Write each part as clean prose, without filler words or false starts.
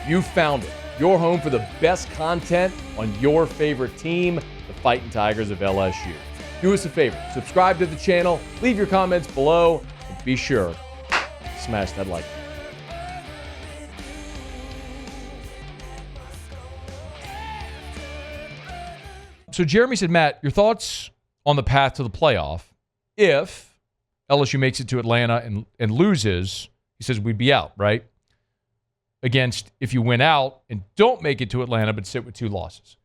You found it. Your home for the best content on your favorite team, the Fighting Tigers of LSU. Do us a favor, subscribe to the channel, leave your comments below, and be sure to smash that like button. So Jeremy said, Matt, your thoughts on the path to the playoff if LSU makes it to Atlanta and loses? He says we'd be out, right? Against if you win out and don't make it to Atlanta but sit with 2 losses.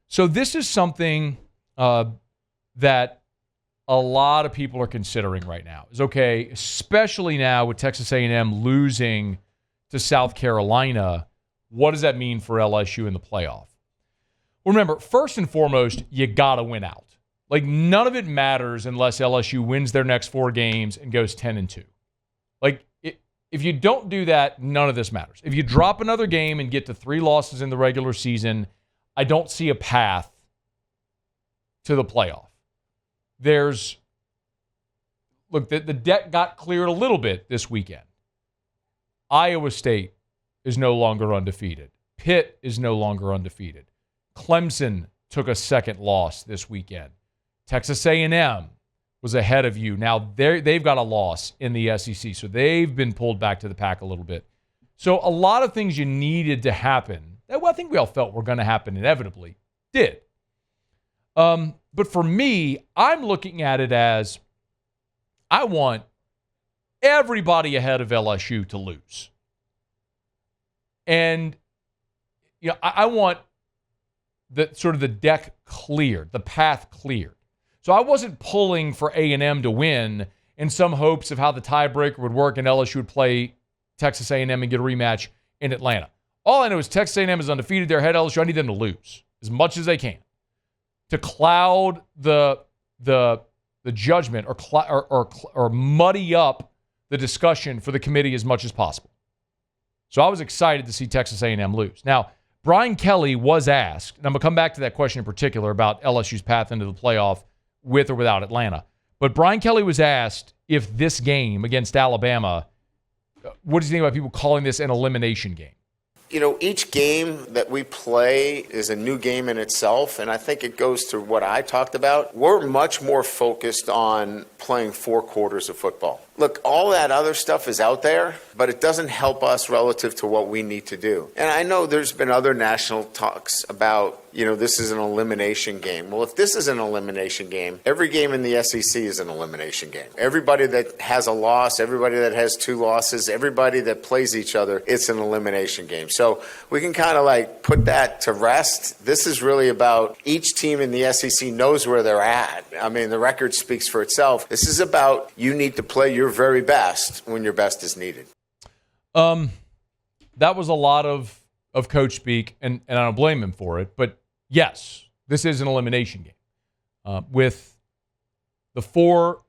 So this is something that a lot of people are considering right now. Is okay, especially now with Texas A&M losing to South Carolina, what does that mean for LSU in the playoff? Well, remember, first and foremost, you got to win out. Like, none of it matters unless LSU wins their next 4 games and goes 10-2. Like, if you don't do that, none of this matters. If you drop another game and get to 3 losses in the regular season, I don't see a path to the playoff. The deck got cleared a little bit this weekend. Iowa State is no longer undefeated. Pitt is no longer undefeated. Clemson took a second loss this weekend. Texas A&M was ahead of you. Now they've got a loss in the SEC, so they've been pulled back to the pack a little bit. So a lot of things you needed to happen, that I think we all felt were going to happen inevitably, did. But for me, I'm looking at it as I want everybody ahead of LSU to lose. And I want the deck cleared, the path cleared. So I wasn't pulling for A&M to win in some hopes of how the tiebreaker would work and LSU would play Texas A&M and get a rematch in Atlanta. All I know is Texas A&M is undefeated. They're ahead of LSU. I need them to lose as much as they can to cloud the judgment or muddy up the discussion for the committee as much as possible. So I was excited to see Texas A&M lose. Now, Brian Kelly was asked, and I'm going to come back to that question in particular about LSU's path into the playoff with or without Atlanta. But Brian Kelly was asked if this game against Alabama, what does he think about people calling this an elimination game? Each game that we play is a new game in itself, and I think it goes to what I talked about. We're much more focused on playing 4 quarters of football. Look, all that other stuff is out there, but it doesn't help us relative to what we need to do. And I know there's been other national talks about, this is an elimination game. Well, if this is an elimination game, every game in the SEC is an elimination game. Everybody that has a loss, everybody that has 2 losses, everybody that plays each other, it's an elimination game. So we can kind of put that to rest. This is really about each team in the SEC knows where they're at. I mean, the record speaks for itself. This is about you need to play your very best when your best is needed. That was a lot of coach speak, and I don't blame him for it. But yes, this is an elimination game. With the 4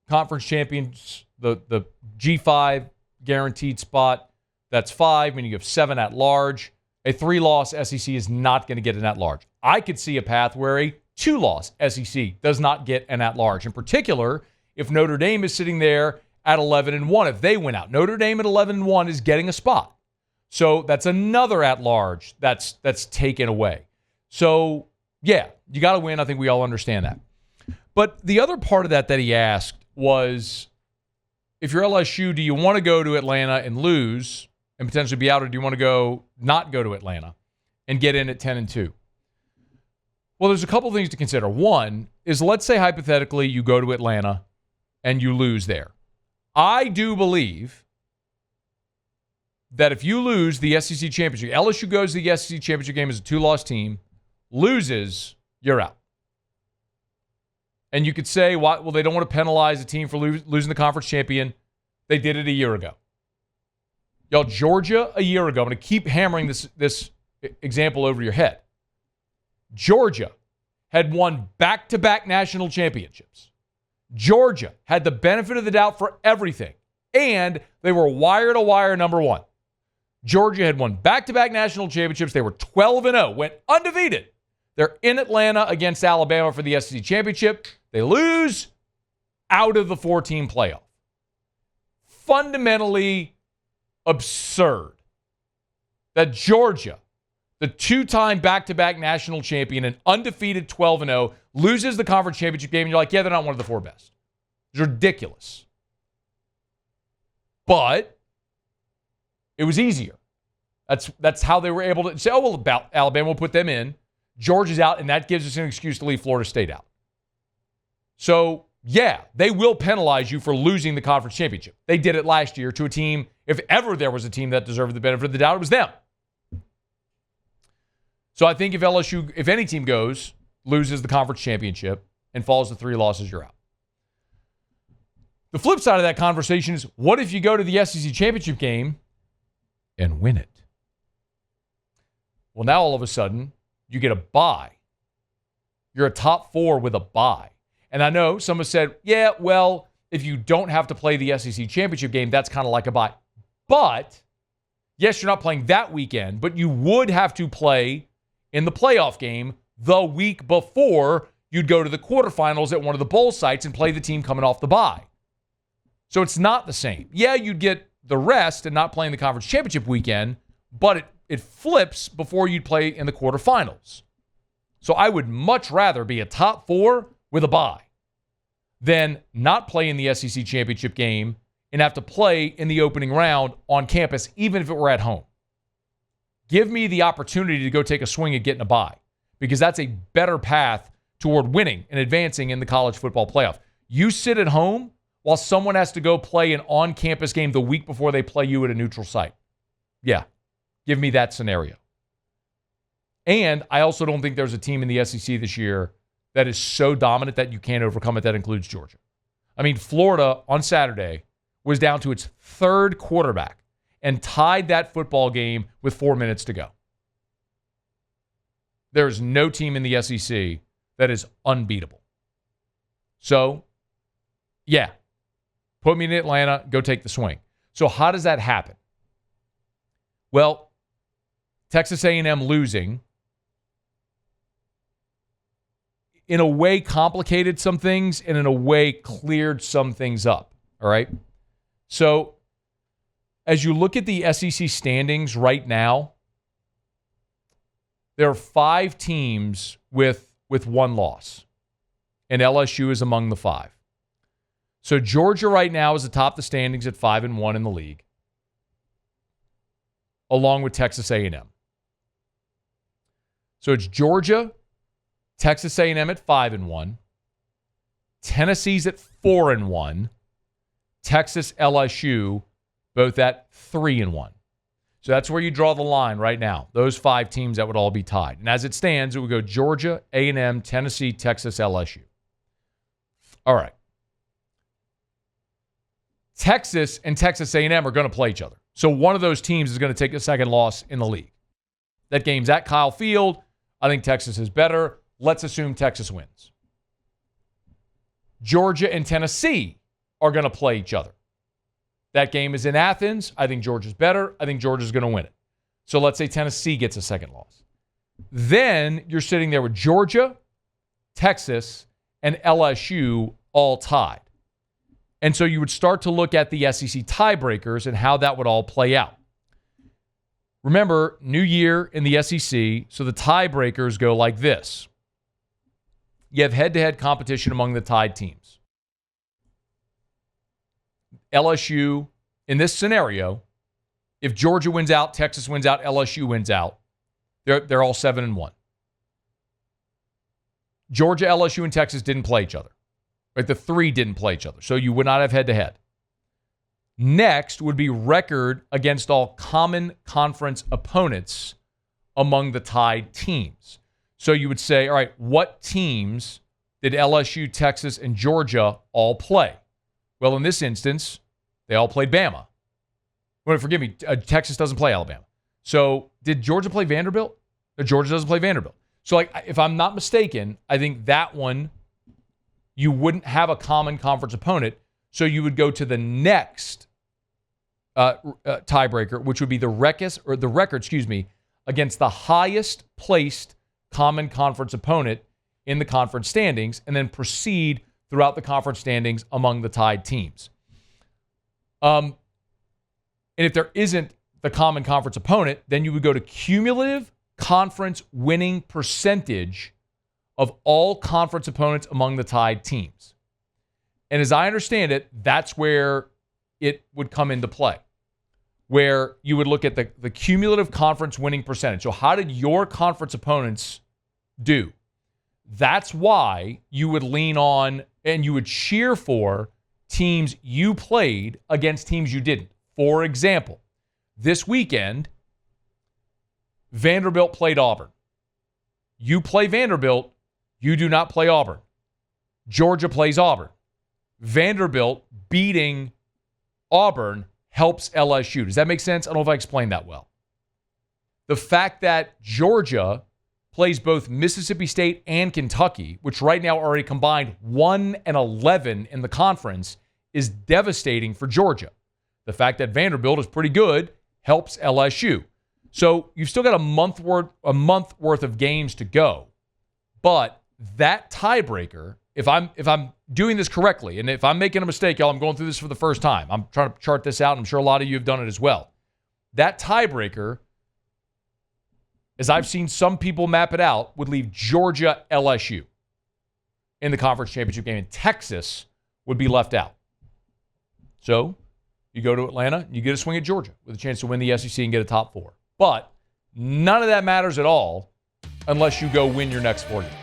conference champions, the G5 guaranteed spot, that's 5, meaning you have 7 at large. A 3-loss SEC is not going to get an at large. I could see a path where a 2-loss SEC does not get an at large. In particular, if Notre Dame is sitting there at 11-1, if they win out, Notre Dame at 11-1 is getting a spot. So that's another at-large that's taken away. So, yeah, you got to win. I think we all understand that. But the other part of that he asked was, if you're LSU, do you want to go to Atlanta and lose and potentially be out, or do you want to not go to Atlanta and get in at 10-2? Well, there's a couple things to consider. One is, let's say hypothetically you go to Atlanta and you lose there. I do believe that if you lose the SEC championship, LSU goes to the SEC championship game as a 2-loss team, loses, you're out. And you could say, well, they don't want to penalize a team for losing the conference champion. They did it a year ago. Y'all, Georgia a year ago, I'm going to keep hammering this example over your head. Georgia had won back-to-back national championships. Georgia had the benefit of the doubt for everything, and they were wire-to-wire number 1. Georgia had won back-to-back national championships. They were 12-0, went undefeated. They're in Atlanta against Alabama for the SEC championship. They lose, out of the 4-team playoff. Fundamentally absurd that Georgia, the two-time back-to-back national champion and undefeated 12-0, loses the conference championship game, and you're like, yeah, they're not one of the four best. It's ridiculous. But it was easier. That's how they were able to say, oh, well, about Alabama will put them in. Georgia's out, and that gives us an excuse to leave Florida State out. So, yeah, they will penalize you for losing the conference championship. They did it last year to a team. If ever there was a team that deserved the benefit of the doubt, it was them. So I think if LSU, if any team loses the conference championship and falls to 3 losses, you're out. The flip side of that conversation is, what if you go to the SEC championship game and win it? Well, now all of a sudden, you get a bye. You're a top 4 with a bye. And I know some have said, yeah, well, if you don't have to play the SEC championship game, that's kind of like a bye. But, yes, you're not playing that weekend, but you would have to play in the playoff game the week before you'd go to the quarterfinals at one of the bowl sites and play the team coming off the bye. So it's not the same. Yeah, you'd get the rest and not playing the conference championship weekend, but it flips before you'd play in the quarterfinals. So I would much rather be a top 4 with a bye than not play in the SEC championship game and have to play in the opening round on campus, even if it were at home. Give me the opportunity to go take a swing at getting a bye, because that's a better path toward winning and advancing in the college football playoff. You sit at home while someone has to go play an on-campus game the week before they play you at a neutral site. Yeah, give me that scenario. And I also don't think there's a team in the SEC this year that is so dominant that you can't overcome it. That includes Georgia. I mean, Florida on Saturday was down to its 3rd quarterback and tied that football game with 4 minutes to go. There's no team in the SEC that is unbeatable. So, yeah, put me in Atlanta, go take the swing. So how does that happen? Well, Texas A&M losing in a way complicated some things and in a way cleared some things up, all right? So as you look at the SEC standings right now, there are 5 teams with 1 loss, and LSU is among the 5. So Georgia right now is atop the standings at 5-1 in the league, along with Texas A&M. So it's Georgia, Texas A&M at 5-1, Tennessee's at 4-1, Texas, LSU, both at 3-1. So that's where you draw the line right now. Those 5 teams that would all be tied. And as it stands, it would go Georgia, A&M, Tennessee, Texas, LSU. All right. Texas and Texas A&M are going to play each other. So one of those teams is going to take a second loss in the league. That game's at Kyle Field. I think Texas is better. Let's assume Texas wins. Georgia and Tennessee are going to play each other. That game is in Athens. I think Georgia's better. I think Georgia's going to win it. So let's say Tennessee gets a second loss. Then you're sitting there with Georgia, Texas, and LSU all tied. And so you would start to look at the SEC tiebreakers and how that would all play out. Remember, new year in the SEC, so the tiebreakers go like this. You have head-to-head competition among the tied teams. LSU, in this scenario, if Georgia wins out, Texas wins out, LSU wins out, they're all 7-1. Georgia, LSU, and Texas didn't play each other. Right? The 3 didn't play each other, so you would not have head-to-head. Next would be record against all common conference opponents among the tied teams. So you would say, all right, what teams did LSU, Texas, and Georgia all play? Well, in this instance, they all played Bama. Well, forgive me, Texas doesn't play Alabama. So did Georgia play Vanderbilt? Georgia doesn't play Vanderbilt. So like, if I'm not mistaken, I think that one, you wouldn't have a common conference opponent. So you would go to the next tiebreaker, which would be the record, against the highest placed common conference opponent in the conference standings, and then proceed throughout the conference standings among the tied teams. And if there isn't the common conference opponent, then you would go to cumulative conference winning percentage of all conference opponents among the tied teams. And as I understand it, that's where it would come into play, where you would look at the cumulative conference winning percentage. So how did your conference opponents do? That's why you would lean on and you would cheer for teams you played against teams you didn't. For example, this weekend, Vanderbilt played Auburn. You play Vanderbilt, you do not play Auburn. Georgia plays Auburn. Vanderbilt beating Auburn helps LSU. Does that make sense? I don't know if I explained that well. The fact that Georgia plays both Mississippi State and Kentucky, which right now are a combined 1-11 in the conference, is devastating for Georgia. The fact that Vanderbilt is pretty good helps LSU. So you've still got a month worth of games to go. But that tiebreaker, if I'm doing this correctly, and if I'm making a mistake, y'all, I'm going through this for the first time. I'm trying to chart this out, and I'm sure a lot of you have done it as well. That tiebreaker, as I've seen some people map it out, would leave Georgia LSU in the conference championship game, and Texas would be left out. So you go to Atlanta, and you get a swing at Georgia with a chance to win the SEC and get a top 4. But none of that matters at all unless you go win your next 4 games.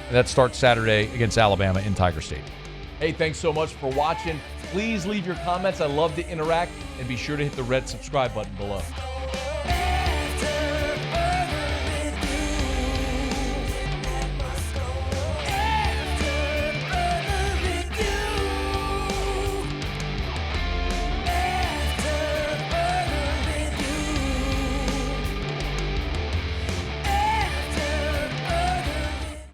And that starts Saturday against Alabama in Tiger Stadium. Hey, thanks so much for watching. Please leave your comments. I love to interact. And be sure to hit the red subscribe button below.